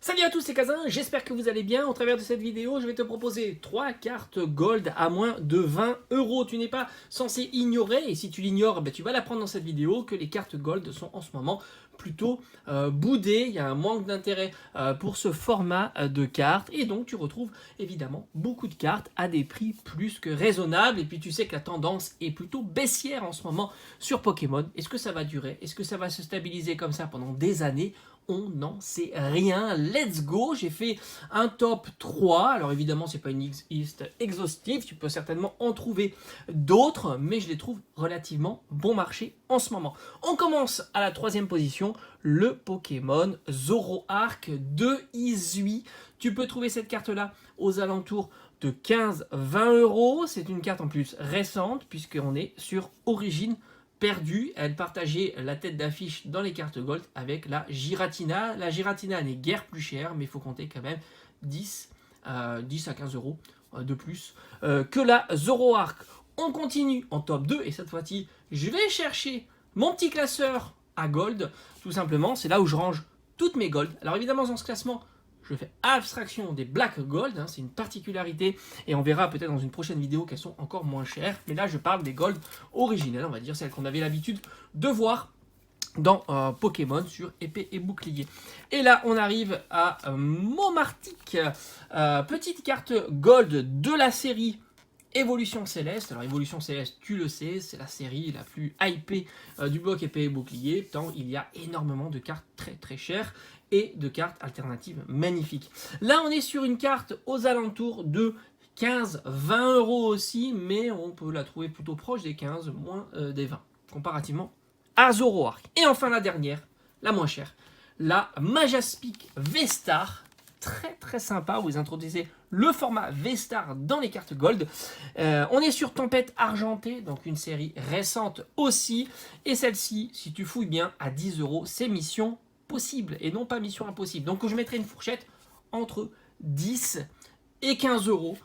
Salut à tous, c'est Kazin, j'espère que vous allez bien. Au travers de cette vidéo, je vais te proposer 3 cartes gold à moins de 20 euros. Tu n'es pas censé ignorer, et si tu l'ignores, tu vas l'apprendre dans cette vidéo, que les cartes gold sont en ce moment plutôt boudées. Il y a un manque d'intérêt pour ce format de cartes, et donc tu retrouves évidemment beaucoup de cartes à des prix plus que raisonnables. Et puis tu sais que la tendance est plutôt baissière en ce moment sur Pokémon. Est-ce que ça va durer? Est-ce que ça va se stabiliser comme ça pendant des années? On n'en sait rien. Let's go. J'ai fait un top 3. Alors évidemment, c'est pas une liste exhaustive. Tu peux certainement en trouver d'autres, mais je les trouve relativement bon marché en ce moment. On commence à la 3e position, le Pokémon Zoroark de Izui. Tu peux trouver cette carte-là aux alentours de 15-20 euros. C'est une carte en plus récente, puisqu'on est sur Origine perdue. Elle partageait la tête d'affiche dans les cartes gold avec la Giratina. La Giratina n'est guère plus chère, mais il faut compter quand même 10 à 15 euros de plus que la Zoroark. On continue en top 2 et cette fois-ci, je vais chercher mon petit classeur à gold. Tout simplement, c'est là où je range toutes mes gold. Alors évidemment, dans ce classement, je fais abstraction des Black Gold, c'est une particularité, et on verra peut-être dans une prochaine vidéo qu'elles sont encore moins chères. Mais là, je parle des Gold originelles, on va dire, celles qu'on avait l'habitude de voir dans Pokémon sur épée et bouclier. Et là, on arrive à Momartic, petite carte Gold de la série Évolution Céleste. Alors Évolution Céleste, tu le sais, c'est la série la plus hypée du bloc épée et bouclier, tant il y a énormément de cartes très très chères et de cartes alternatives magnifiques. Là, on est sur une carte aux alentours de 15-20 euros aussi, mais on peut la trouver plutôt proche des 15, moins des 20, comparativement à Zoroark. Et enfin la dernière, la moins chère, la Majaspic V-Star. Très très sympa, vous introduisez le format V-Star dans les cartes Gold. On est sur Tempête Argentée, donc une série récente aussi. Et celle-ci, si tu fouilles bien, à 10 euros, c'est mission possible et non pas mission impossible. Donc je mettrai une fourchette entre 10 et 15 euros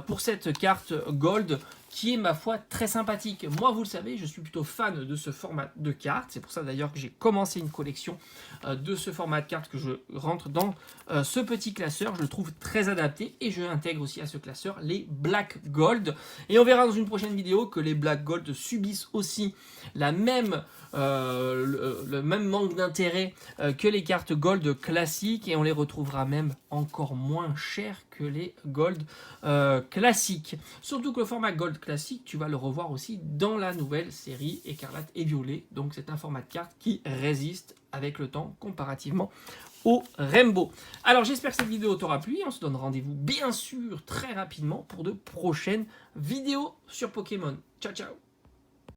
pour cette carte Gold qui est, ma foi, très sympathique. Moi, vous le savez, je suis plutôt fan de ce format de cartes. C'est pour ça d'ailleurs que j'ai commencé une collection de ce format de cartes que je rentre dans ce petit classeur. Je le trouve très adapté et je intègre aussi à ce classeur les Black Gold. Et on verra dans une prochaine vidéo que les Black Gold subissent aussi la même, le même manque d'intérêt que les cartes Gold classiques, et on les retrouvera même encore moins chères que les Gold classiques. Surtout que le format Gold classique, tu vas le revoir aussi dans la nouvelle série Écarlate et Violet. Donc c'est un format de carte qui résiste avec le temps comparativement au Rainbow. Alors j'espère que cette vidéo t'aura plu. On se donne rendez-vous bien sûr très rapidement pour de prochaines vidéos sur Pokémon. Ciao ciao.